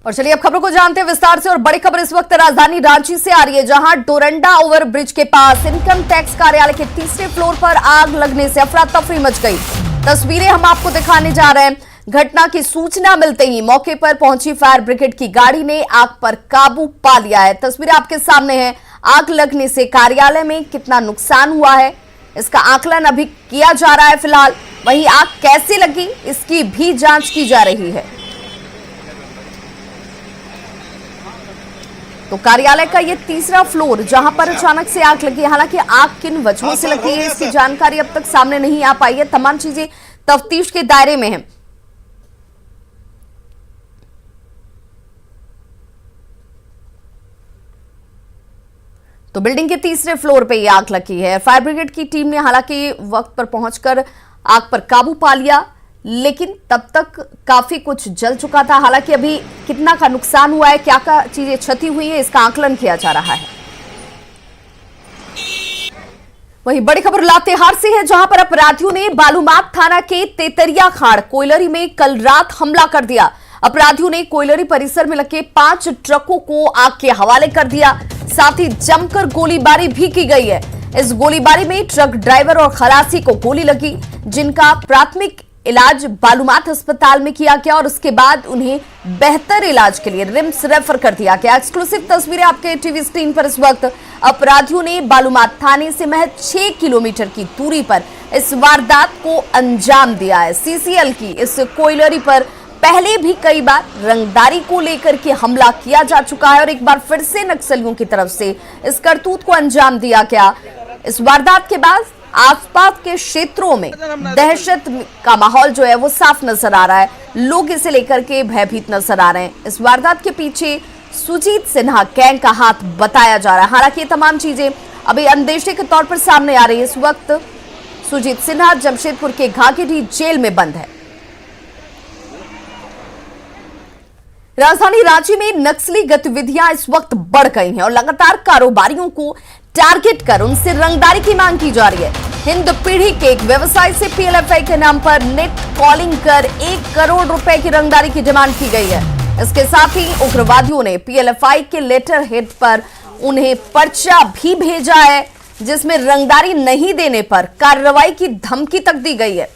और चलिए अब खबरों को जानते हैं विस्तार से। और बड़ी खबर इस वक्त राजधानी रांची से आ रही है, जहां डोरंडा ओवरब्रिज के पास इनकम टैक्स कार्यालय के तीसरे फ्लोर पर आग लगने से अफरा तफरी मच गई। तस्वीरें हम आपको दिखाने जा रहे हैं। घटना की सूचना मिलते ही मौके पर पहुंची फायर ब्रिगेड की गाड़ी ने आग पर काबू पा लिया है। तस्वीरें आपके सामने हैं। आग लगने से कार्यालय में कितना नुकसान हुआ है, इसका आकलन अभी किया जा रहा है फिलहाल। वहीं आग कैसे लगी, इसकी भी जांच की जा रही है। तो कार्यालय का ये तीसरा फ्लोर जहां पर अचानक से आग लगी, हालांकि आग किन वजहों से लगी है इसकी जानकारी अब तक सामने नहीं आ पाई है। तमाम चीजें तफ्तीश के दायरे में हैं। तो बिल्डिंग के तीसरे फ्लोर पे ये आग लगी है। फायर ब्रिगेड की टीम ने हालांकि वक्त पर पहुंचकर आग पर काबू पा लिया, लेकिन तब तक काफी कुछ जल चुका था। हालांकि अभी कितना का नुकसान हुआ है, क्या क्या चीजें क्षति हुई है, इसका आकलन किया जा रहा है। वहीं बड़ी खबर लातेहार से है, जहां पर अपराधियों ने बालूमाथ थाना के तेतरिया खाड़ कोयलरी में कल रात हमला कर दिया। अपराधियों ने कोयलरी परिसर में लगे 5 ट्रकों को आग के हवाले कर दिया। साथ ही जमकर गोलीबारी भी की गई है। इस गोलीबारी में ट्रक ड्राइवर और खलासी को गोली लगी, जिनका प्राथमिक इलाज बालूमाथ अस्पताल में किया गया और उसके बाद उन्हें बेहतर इलाज के लिए रिम्स रेफर कर दिया गया। एक्सक्लूसिव तस्वीरें आपके टीवी स्क्रीन पर इस वक्त। अपराधियों ने बालूमाथ थाने से महज 6 किलोमीटर की दूरी पर इस वारदात को अंजाम दिया है। सीसीएल की इस कोयलरी पर पहले भी कई बार रंगदारी को लेकर के हमला किया जा चुका है और एक बार फिर से नक्सलियों की तरफ से इस करतूत को अंजाम दिया गया। इस वारदात के बाद आसपास के क्षेत्रों में दहशत का माहौल जो है वो साफ नजर आ रहा है। लोग इसे लेकर के भयभीत नजर आ रहे हैं। इस वारदात के पीछे सुजीत सिन्हा गैंग का हाथ बताया जा रहा है। हालांकि ये तमाम चीजें अभी अंदेशे के तौर पर सामने आ रही है। इस वक्त सुजीत सिन्हा जमशेदपुर के घाघीडीह जेल में बंद है। राजधानी रांची में नक्सली गतिविधियां इस वक्त बढ़ गई हैं और लगातार कारोबारियों को टारगेट कर उनसे रंगदारी की मांग की जा रही है। हिंद पीढ़ी के एक व्यवसायी से पीएलएफआई के नाम पर नेट कॉलिंग कर 1 करोड़ रुपए की रंगदारी की डिमांड की गई है। इसके साथ ही उग्रवादियों ने पीएलएफआई के लेटर हेड पर उन्हें पर्चा भी भेजा है, जिसमें रंगदारी नहीं देने पर कार्रवाई की धमकी तक दी गई है।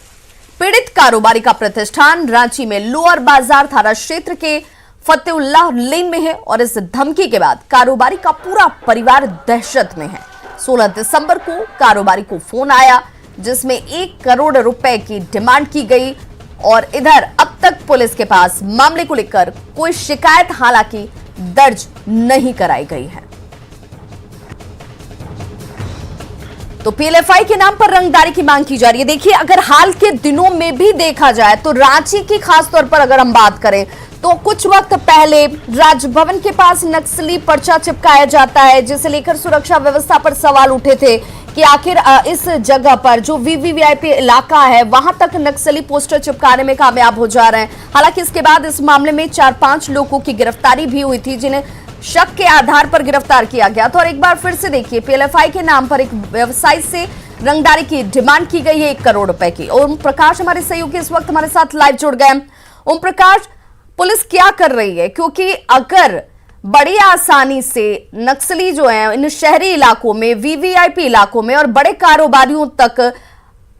पीड़ित कारोबारी का प्रतिष्ठान रांची में लोअर बाजार थाना क्षेत्र के फतेहुल्लाह लेन में है और इस धमकी के बाद कारोबारी का पूरा परिवार दहशत में है। 16 दिसंबर को कारोबारी को फोन आया, जिसमें 1 करोड़ रुपए की डिमांड की गई और इधर अब तक पुलिस के पास मामले को लेकर कोई शिकायत हालांकि दर्ज नहीं कराई गई है। तो पीएलएफआई के नाम पर रंगदारी की मांग की जा रही है। देखिए, अगर हाल के दिनों में भी देखा जाए तो रांची की खासतौर पर अगर हम बात करें तो कुछ वक्त पहले राजभवन के पास नक्सली पर्चा चिपकाया जाता है, जिसे लेकर सुरक्षा व्यवस्था पर सवाल उठे थे कि आखिर इस जगह पर जो वीवीआईपी इलाका है वहां तक नक्सली पोस्टर चिपकाने में कामयाब हो जा रहे हैं। हालांकि इसके बाद इस मामले में 4-5 लोगों की गिरफ्तारी भी हुई थी, जिन्हें शक के आधार पर गिरफ्तार किया गया था। और एक बार फिर से देखिए, पीएलएफआई के नाम पर एक व्यवसायी से रंगदारी की डिमांड की गई है 1 करोड़ रुपए की। ओम प्रकाश हमारे सहयोगी इस वक्त हमारे साथ लाइव जुड़ गए। ओम प्रकाश, पुलिस क्या कर रही है? क्योंकि अगर बड़ी आसानी से नक्सली जो है इन शहरी इलाकों में, वीवीआईपी इलाकों में और बड़े कारोबारियों तक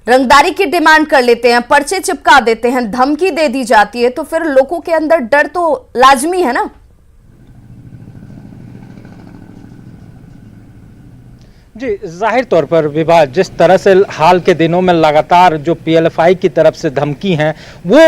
रंगदारी की डिमांड कर लेते हैं, पर्चे चिपका देते हैं, धमकी दे दी जाती है, तो फिर लोगों के अंदर डर तो लाजमी है ना। जी, जाहिर तौर पर विभा, जिस तरह से हाल के दिनों में लगातार जो पीएलएफआई की तरफ से धमकी हैं वो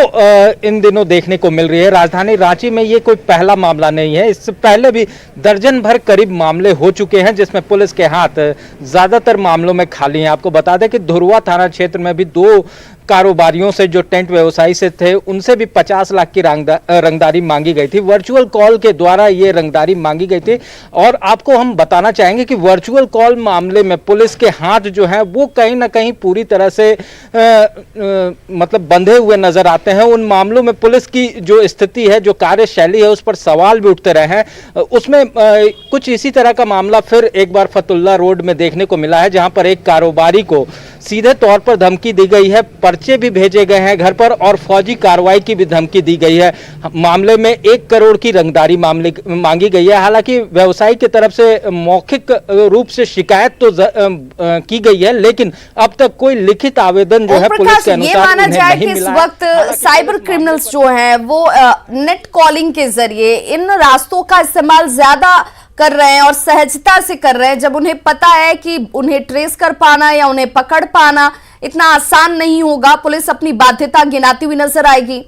इन दिनों देखने को मिल रही है। राजधानी रांची में ये कोई पहला मामला नहीं है। इससे पहले भी दर्जन भर करीब मामले हो चुके हैं, जिसमें पुलिस के हाथ ज़्यादातर मामलों में खाली हैं। आपको बता दें कि धुरवा थाना क्षेत्र में भी 2 कारोबारियों से जो टेंट व्यवसायी से थे उनसे भी 50 लाख की रंगदारी मांगी गई थी। वर्चुअल कॉल के द्वारा ये रंगदारी मांगी गई थी। और आपको हम बताना चाहेंगे कि वर्चुअल कॉल मामले में पुलिस के हाथ जो हैं वो कहीं ना कहीं पूरी तरह से मतलब बंधे हुए नजर आते हैं। उन मामलों में पुलिस की जो स्थिति है, जो कार्यशैली है, उस पर सवाल भी उठते रहे हैं। उसमें कुछ इसी तरह का मामला फिर एक बार फतुल्ला रोड में देखने को मिला है, जहां पर एक कारोबारी को सीधे तौर पर धमकी दी गई है, पर्चे भी भेजे गए हैं घर पर और फौजी कार्रवाई की भी धमकी दी गई है। मामले में 1 करोड़ की रंगदारी मांगी गई है। हालांकि व्यवसायी की तरफ से मौखिक रूप से शिकायत तो की गई है, लेकिन अब तक कोई लिखित आवेदन जो है पुलिस के अनुसार ये माना उन्हें जाए नहीं कि इस मिला है। वक्त साइबर क्रिमिनल्स जो हैं वो नेट कॉलिंग के जरिए इन रास्तों का इस्तेमाल ज्यादा कर रहे हैं और सहजता से कर रहे हैं, जब उन्हें पता है कि उन्हें ट्रेस कर पाना या उन्हें पकड़ पाना इतना आसान नहीं होगा। पुलिस अपनी बाध्यता गिनाती हुई नजर आएगी।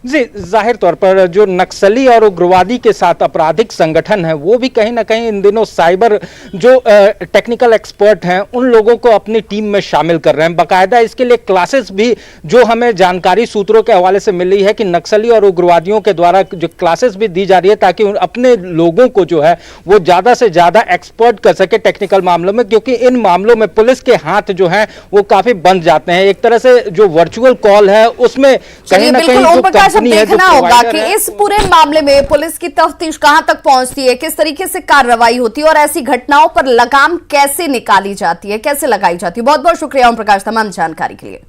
जी, जाहिर तौर पर जो नक्सली और उग्रवादी के साथ आपराधिक संगठन है वो भी कहीं ना कहीं इन दिनों साइबर जो टेक्निकल एक्सपर्ट हैं उन लोगों को अपनी टीम में शामिल कर रहे हैं। बाकायदा इसके लिए क्लासेस भी जो हमें जानकारी सूत्रों के हवाले से मिली है कि नक्सली और उग्रवादियों के द्वारा जो क्लासेस भी दी जा रही है ताकि अपने लोगों को जो है वो ज़्यादा से ज़्यादा एक्सपर्ट कर सके टेक्निकल मामलों में, क्योंकि इन मामलों में पुलिस के हाथ जो हैं वो काफ़ी बंध जाते हैं। एक तरह से जो वर्चुअल कॉल है उसमें कहीं ना कहीं देखना होगा कि इस पूरे मामले में पुलिस की तफ्तीश कहां तक पहुंचती है, किस तरीके से कार्रवाई होती है और ऐसी घटनाओं पर लगाम कैसे निकाली जाती है, कैसे लगाई जाती है। बहुत बहुत शुक्रिया ओम प्रकाश तमाम जानकारी के लिए।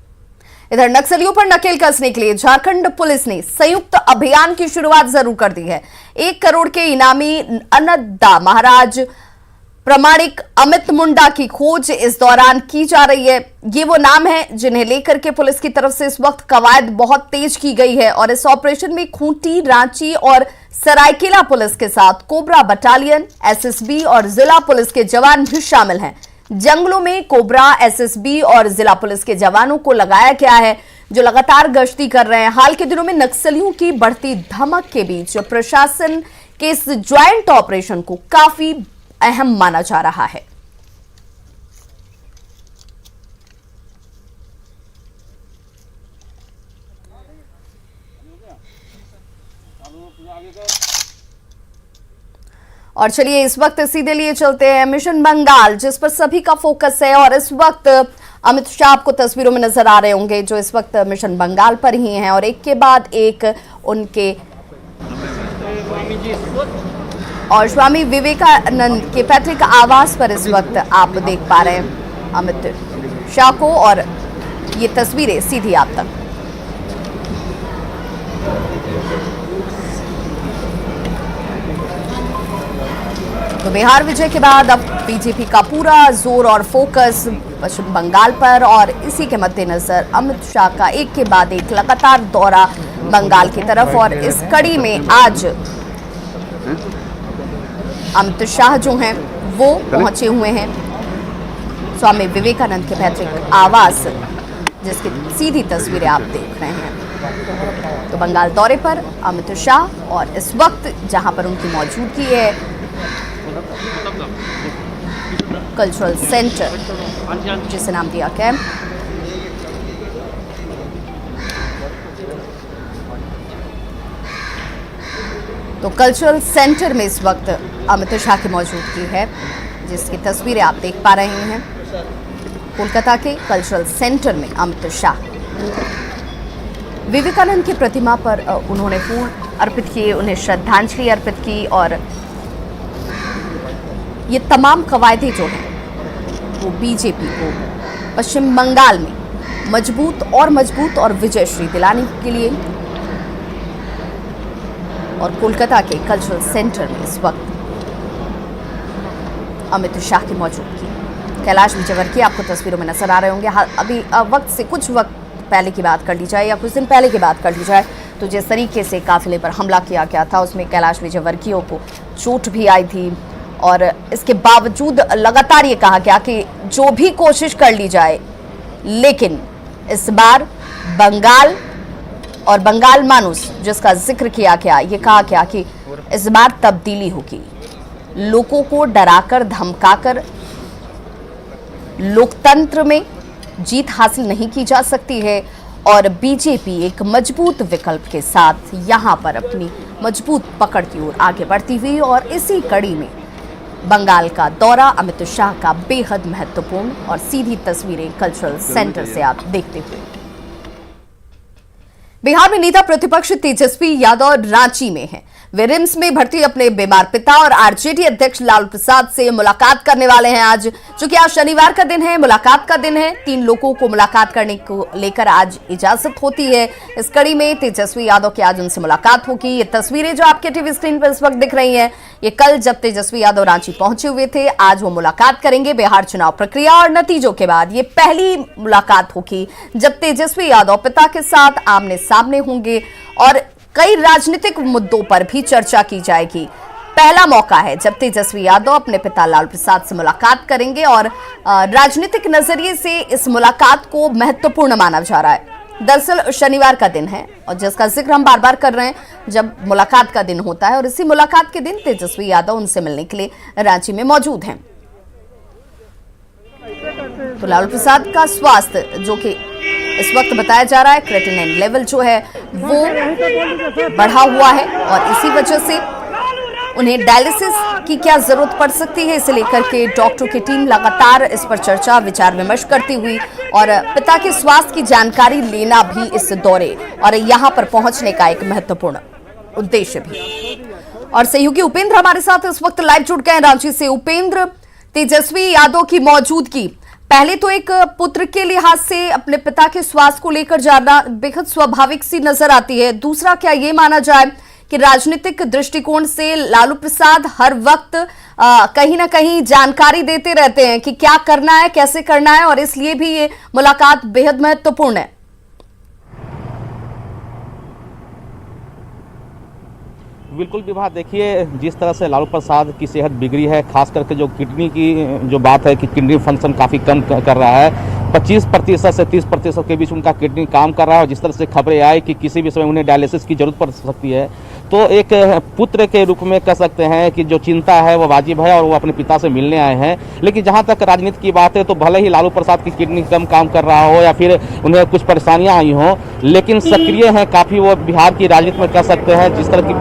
इधर नक्सलियों पर नकेल कसने के लिए झारखंड पुलिस ने संयुक्त अभियान की शुरुआत जरूर कर दी है। 1 करोड़ के इनामी अन्नदा महाराज प्रामाणिक अमित मुंडा की खोज इस दौरान की जा रही है। ये वो नाम है जिन्हें लेकर के पुलिस की तरफ से इस वक्त कवायद बहुत तेज की गई है और इस ऑपरेशन में खूंटी, रांची और सरायकेला पुलिस के साथ कोबरा बटालियन, एसएसबी और जिला पुलिस के जवान भी शामिल हैं। जंगलों में कोबरा, एसएसबी और जिला पुलिस के जवानों को लगाया गया है जो लगातार गश्ती कर रहे हैं। हाल के दिनों में नक्सलियों की बढ़ती धमक के बीच प्रशासन के इस ज्वाइंट ऑपरेशन को काफी अहम माना जा रहा है। और चलिए इस वक्त सीधे लिए चलते हैं मिशन बंगाल, जिस पर सभी का फोकस है। और इस वक्त अमित शाह आपको तस्वीरों में नजर आ रहे होंगे जो इस वक्त मिशन बंगाल पर ही हैं और एक के बाद एक उनके और स्वामी विवेकानंद के पैतृक आवास पर इस वक्त आप देख पा रहे हैं अमित शाह को और ये तस्वीरें सीधी आप तक। तो बिहार विजय के बाद अब बीजेपी का पूरा जोर और फोकस पश्चिम बंगाल पर और इसी के मद्देनजर अमित शाह का एक के बाद एक लगातार दौरा बंगाल की तरफ। और इस कड़ी में आज अमित शाह जो हैं वो पहुंचे हुए हैं स्वामी विवेकानंद के पैतृक आवास, जिसकी सीधी तस्वीरें आप देख रहे हैं। तो बंगाल दौरे पर अमित शाह और इस वक्त जहां पर उनकी मौजूदगी है कल्चरल सेंटर, जिसे नाम दिया कैंप, तो कल्चरल सेंटर में इस वक्त अमित शाह की मौजूदगी है, जिसकी तस्वीरें आप देख पा रहे हैं। कोलकाता के कल्चरल सेंटर में अमित शाह विवेकानंद की प्रतिमा पर उन्होंने फूल अर्पित किए, उन्हें श्रद्धांजलि अर्पित की और ये तमाम कवायदें जो हैं वो बीजेपी को पश्चिम बंगाल में मजबूत और विजयश्री दिलाने के लिए और कोलकाता के कल्चरल सेंटर में इस वक्त अमित शाह की मौजूदगी। कैलाश विजयवर्गीय आपको तस्वीरों में नजर आ रहे होंगे। अभी वक्त से कुछ वक्त पहले की बात कर ली जाए या कुछ दिन पहले की बात कर ली जाए तो जिस तरीके से काफिले पर हमला किया गया था उसमें कैलाश विजयवर्गीय को चोट भी आई थी और इसके बावजूद लगातार ये कहा गया कि जो भी कोशिश कर ली जाए, लेकिन इस बार बंगाल और बंगाल मानुस जिसका जिक्र किया गया, ये कहा गया कि इस बार तब्दीली होगी। लोगों को डराकर धमकाकर लोकतंत्र में जीत हासिल नहीं की जा सकती है और बीजेपी एक मजबूत विकल्प के साथ यहां पर अपनी मजबूत पकड़ की ओर आगे बढ़ती हुई और इसी कड़ी में बंगाल का दौरा अमित शाह का बेहद महत्वपूर्ण और सीधी तस्वीरें कल्चरल सेंटर से आप देखते हुए। बिहार में नेता प्रतिपक्ष तेजस्वी यादव रांची में हैं। वे रिम्स में भर्ती अपने बीमार पिता और आरजेडी अध्यक्ष लालू प्रसाद से मुलाकात करने वाले हैं। आज चूंकि आज शनिवार का दिन है, मुलाकात का दिन है, 3 लोगों को मुलाकात करने को लेकर आज इजाजत होती है। इस कड़ी में तेजस्वी यादव की आज उनसे मुलाकात होगी। ये तस्वीरें जो आपके टीवी स्क्रीन पर इस वक्त दिख रही हैं, ये कल जब तेजस्वी यादव रांची पहुंचे हुए थे। आज वो मुलाकात करेंगे। बिहार चुनाव प्रक्रिया और नतीजों के बाद ये पहली मुलाकात होगी जब तेजस्वी यादव पिता के साथ आमने सामने होंगे और कई राजनीतिक मुद्दों पर भी चर्चा की जाएगी। पहला मौका है जब तेजस्वी यादव अपने पिता लालू प्रसाद से मुलाकात करेंगे और राजनीतिक नजरिए से इस मुलाकात को महत्वपूर्ण माना जा रहा है। दरअसल शनिवार का दिन है और जिसका जिक्र हम बार बार कर रहे हैं, जब मुलाकात का दिन होता है और इसी मुलाकात के दिन तेजस्वी यादव उनसे मिलने के लिए रांची में मौजूद हैं। तो लालू प्रसाद का स्वास्थ्य जो कि इस वक्त बताया जा रहा है, क्रिएटिनिन लेवल जो है वो बढ़ा हुआ है और इसी वजह से उन्हें डायलिसिस की क्या जरूरत पड़ सकती है, इसे लेकर के डॉक्टरों की टीम लगातार इस पर चर्चा विचार विमर्श करती हुई और पिता के स्वास्थ्य की जानकारी लेना भी इस दौरे और यहां पर पहुंचने का एक महत्वपूर्ण उद्देश्य भी। और सहयोगी उपेंद्र हमारे साथ इस वक्त लाइव जुड़ गए रांची से। उपेंद्र, तेजस्वी यादव की मौजूदगी पहले तो एक पुत्र के लिहाज से अपने पिता के स्वास्थ्य को लेकर जानना बेहद स्वाभाविक सी नजर आती है। दूसरा, क्या ये माना जाए कि राजनीतिक दृष्टिकोण से लालू प्रसाद हर वक्त कहीं ना कहीं जानकारी देते रहते हैं कि क्या करना है, कैसे करना है और इसलिए भी ये मुलाकात बेहद महत्वपूर्ण है। बिल्कुल विभा, देखिए जिस तरह से लालू प्रसाद की सेहत बिगड़ी है, खास करके जो किडनी की जो बात है कि किडनी फंक्शन काफ़ी कम कर रहा है, 25% से 30% के बीच उनका किडनी काम कर रहा है और जिस तरह से खबरें आई कि किसी भी समय उन्हें डायलिसिस की जरूरत पड़ सकती है, तो एक पुत्र के रूप में कह सकते हैं कि जो चिंता है वो वाजिब है और वो अपने पिता से मिलने आए हैं। लेकिन जहाँ तक राजनीति की बात है तो भले ही लालू प्रसाद की किडनी कम काम कर रहा हो या फिर उन्हें कुछ परेशानियाँ आई हों, लेकिन सक्रिय हैं काफ़ी वो बिहार की राजनीति में, कह सकते हैं। जिस तरह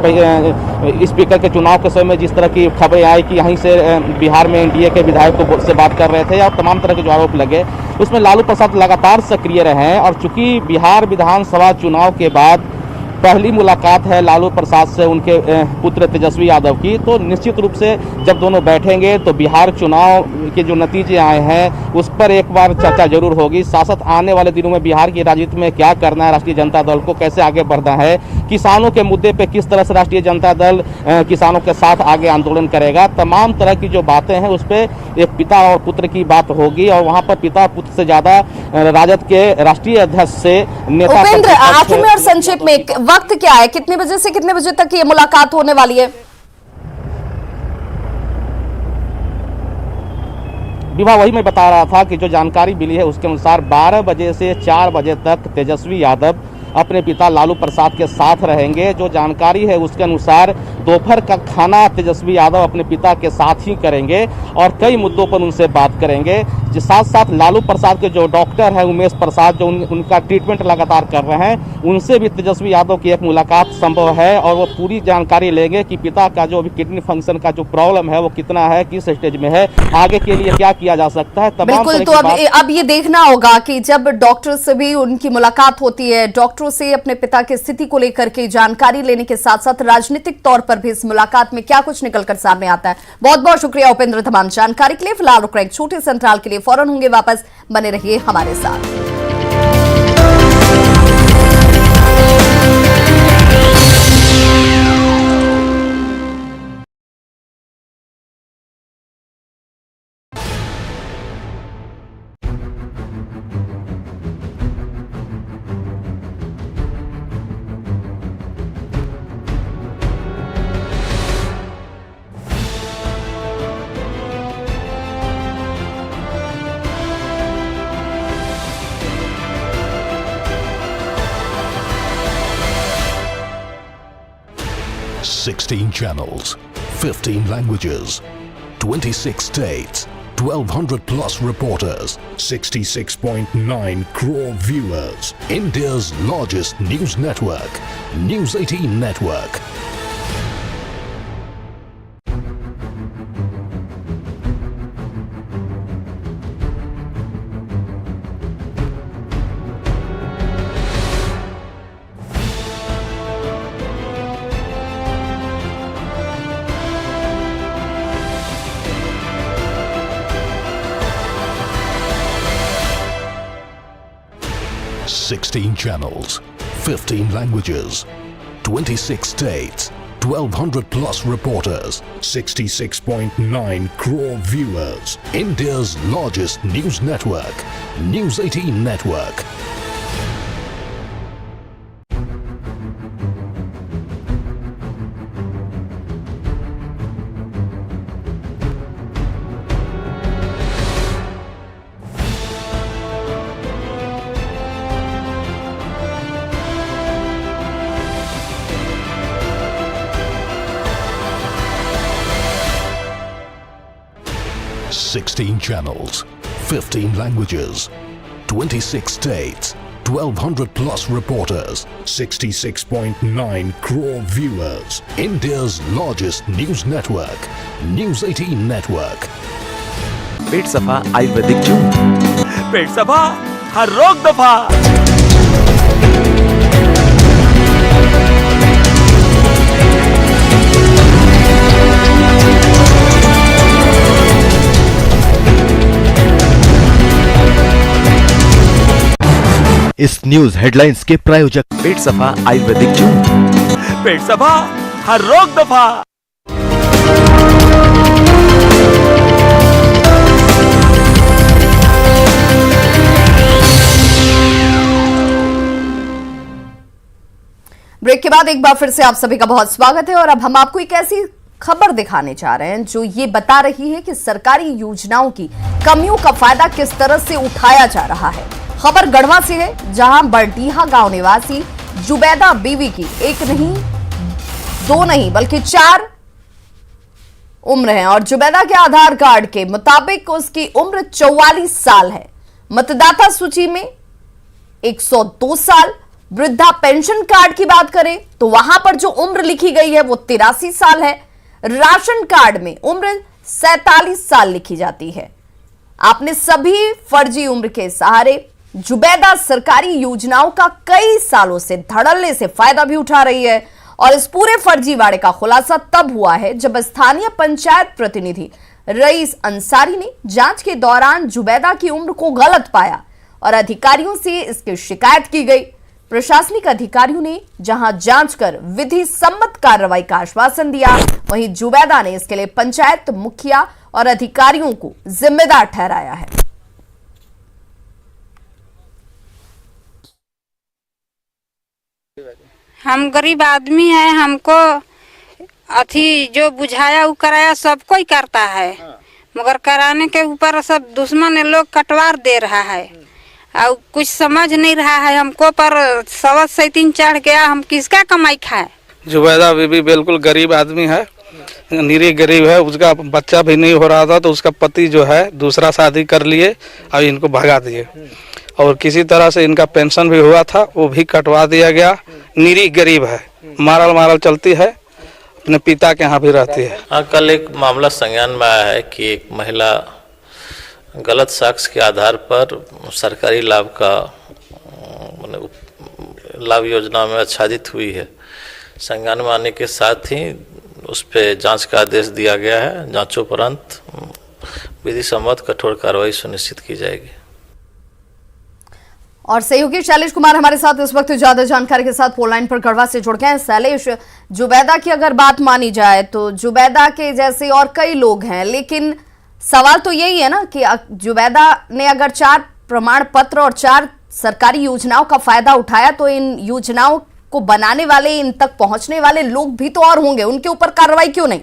की स्पीकर के चुनाव के समय जिस तरह की खबरें आई कि यहीं से बिहार में एनडीए के विधायकों से बात कर रहे थे या तमाम तरह के जो आरोप लगे, उसमें लालू प्रसाद लगातार सक्रिय रहे हैं। और चूंकि बिहार विधानसभा चुनाव के बाद पहली मुलाकात है लालू प्रसाद से उनके पुत्र तेजस्वी यादव की, तो निश्चित रूप से जब दोनों बैठेंगे तो बिहार चुनाव के जो नतीजे आए हैं उस पर एक बार चर्चा जरूर होगी। साथ आने वाले दिनों में बिहार की राजनीति में क्या करना है राष्ट्रीय जनता दल को, कैसे आगे बढ़ना है, किसानों के मुद्दे पे किस तरह से राष्ट्रीय जनता दल किसानों के साथ आगे आंदोलन करेगा, तमाम तरह की जो बातें हैं उस पर एक पिता और पुत्र की बात होगी और वहाँ पर पिता पुत्र से ज्यादा राजद के राष्ट्रीय अध्यक्ष से नेता। उपेंद्र, आखिर में और संक्षेप में वक्त क्या है, कितने बजे से कितने बजे तक ये मुलाकात होने वाली है? विभा, वही मैं बता रहा था कि जो जानकारी मिली है उसके अनुसार 12 बजे से 4 बजे तक तेजस्वी यादव अपने पिता लालू प्रसाद के साथ रहेंगे। जो जानकारी है उसके अनुसार दोपहर का खाना तेजस्वी यादव अपने पिता के साथ ही करेंगे और कई मुद्दों पर उनसे बात करेंगे। साथ साथ लालू प्रसाद के जो डॉक्टर हैं उमेश प्रसाद, जो उनका ट्रीटमेंट लगातार कर रहे हैं, उनसे भी तेजस्वी यादव की एक मुलाकात संभव है और वो पूरी जानकारी लेंगे कि पिता का जो अभी किडनी फंक्शन का जो प्रॉब्लम है वो कितना है, किस स्टेज में है, आगे के लिए क्या किया जा सकता है। बिल्कुल, तो अब ये देखना होगा कि जब डॉक्टर से भी उनकी मुलाकात होती है, डॉक्टरों से अपने पिता की स्थिति को लेकर के जानकारी लेने के साथ साथ राजनीतिक तौर पर भी इस मुलाकात में क्या कुछ निकलकर सामने आता है। बहुत बहुत शुक्रिया उपेंद्र तमाम जानकारी के लिए। फिलहाल रुक रहे एक छोटे से अंतराल के लिए, फौरन होंगे वापस, बने रहिए हमारे साथ। Sixteen channels, 15 languages, 26 states, 1,200 plus reporters, 66.9 crore viewers. India's largest news network, News 18 Network. 16 channels, 15 languages, 26 states, 1200 plus reporters, 66.9 crore viewers. India's largest news network, News 18 Network. Sixteen channels, 15 languages, 26 states, 1200 plus reporters, 66.9 crore viewers. India's largest news network, News 18 Network. पेट सफा आयुर्वेदिक जून, पेट सफा हर रोग दफा। इस news headlines के प्रायोजक पेट सफा आयुर्वेदिक जून, पेट सफा हर रोग दफा। ब्रेक के बाद एक बार फिर से आप सभी का बहुत स्वागत है और अब हम आपको एक ऐसी खबर दिखाने जा रहे हैं जो ये बता रही है कि सरकारी योजनाओं की कमियों का फायदा किस तरह से उठाया जा रहा है। खबर गढ़वा से है, जहां बरडीहा गांव निवासी जुबैदा बीवी की एक नहीं, दो नहीं बल्कि 4 उम्र है और जुबैदा के आधार कार्ड के मुताबिक उसकी उम्र 44 साल है। मतदाता सूची में 102 साल। वृद्धा पेंशन कार्ड की बात करें तो वहां पर जो उम्र लिखी गई है वो 83 साल है। राशन कार्ड में उम्र 47 साल लिखी जाती है। आपने सभी फर्जी उम्र के सहारे जुबैदा सरकारी योजनाओं का कई सालों से धड़ल्ले से फायदा भी उठा रही है और इस पूरे फर्जीवाड़े का खुलासा तब हुआ है जब स्थानीय पंचायत प्रतिनिधि रईस अंसारी ने जांच के दौरान जुबैदा की उम्र को गलत पाया और अधिकारियों से इसकी शिकायत की गई। प्रशासनिक अधिकारियों ने जहां जांच कर विधि सम्मत कार्रवाई का आश्वासन दिया, वहीं जुबैदा ने इसके लिए पंचायत मुखिया और अधिकारियों को जिम्मेदार ठहराया है। हम गरीब आदमी हैं, हमको अथी जो बुझाया वो कराया सब कोई करता है, मगर कराने के ऊपर सब दुश्मन लोग कटवार दे रहा है और कुछ समझ नहीं रहा है हमको। पर सवत सैतीन चढ़ गया, हम किसका कमाई खाए। जुबैदा बीबी बिल्कुल गरीब आदमी है, निरी गरीब है। उसका बच्चा भी नहीं हो रहा था तो उसका पति जो है दूसरा शादी कर लिए और इनको भगा दिए और किसी तरह से इनका पेंशन भी हुआ था वो भी कटवा दिया गया। निरी गरीब है, मारल चलती है, अपने पिता के यहाँ भी रहती है। हाँ, कल एक मामला संज्ञान में आया है कि एक महिला गलत साक्ष्य के आधार पर सरकारी लाभ का लाभ योजना में आच्छादित हुई है। संज्ञान में आने के साथ ही उस पर जांच का आदेश दिया गया है। जांचोपरांत विधि सम्मत कठोर कार्रवाई सुनिश्चित की जाएगी। और सहयोगी शैलेश कुमार हमारे साथ इस वक्त ज्यादा जानकारी के साथ फोन लाइन पर गढ़वा से जुड़ गए हैं। शैलेश, जुबैदा की अगर बात मानी जाए तो जुबैदा के जैसे और कई लोग हैं, लेकिन सवाल तो यही है ना कि जुबैदा ने अगर 4 प्रमाण पत्र और 4 सरकारी योजनाओं का फायदा उठाया तो इन योजनाओं को बनाने वाले, इन तक पहुंचने वाले लोग भी तो और होंगे, उनके ऊपर कार्रवाई क्यों नहीं?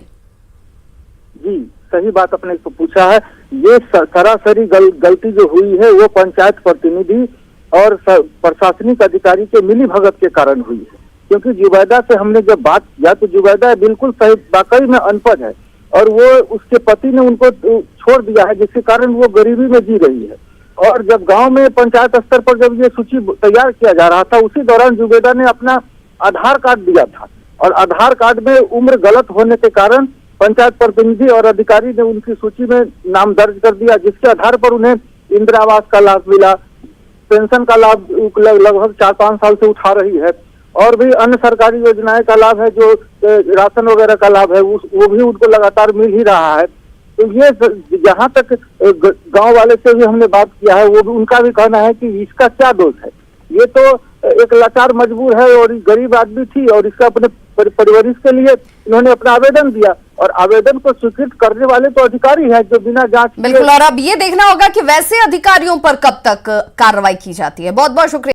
जी, सही बात आपने तो पूछा है। ये सरासरी गलती जो हुई है वो पंचायत प्रतिनिधि और प्रशासनिक अधिकारी के मिली भगत के कारण हुई है। क्योंकि जुबैदा से हमने जब बात किया तो जुबैदा बिल्कुल सही वाकई में अनपढ़ है और वो उसके पति ने उनको छोड़ दिया है, जिसके कारण वो गरीबी में जी रही है। और जब गांव में पंचायत स्तर पर जब ये सूची तैयार किया जा रहा था उसी दौरान जुबैदा ने अपना आधार कार्ड दिया था और आधार कार्ड में उम्र गलत होने के कारण पंचायत प्रतिनिधि और अधिकारी ने उनकी सूची में नाम दर्ज कर दिया, जिसके आधार पर उन्हें इंदिरा आवास का लाभ मिला, पेंशन का लाभ लगभग 4-5 साल से उठा रही है और भी अन्य सरकारी योजनाएं का लाभ है, जो राशन वगैरह का लाभ है वो भी उनको लगातार मिल ही रहा है। तो ये जहाँ तक गांव वाले से भी हमने बात किया है वो भी उनका भी कहना है कि इसका क्या दोष है। ये तो एक लाचार मजबूर है और गरीब आदमी थी और इसका अपने परवरिश के लिए इन्होंने अपना आवेदन दिया और आवेदन को स्वीकृत करने वाले तो अधिकारी हैं जो बिना जांच किए। बिल्कुल, और अब ये देखना होगा कि वैसे अधिकारियों पर कब तक कार्रवाई की जाती है। बहुत बहुत शुक्रिया।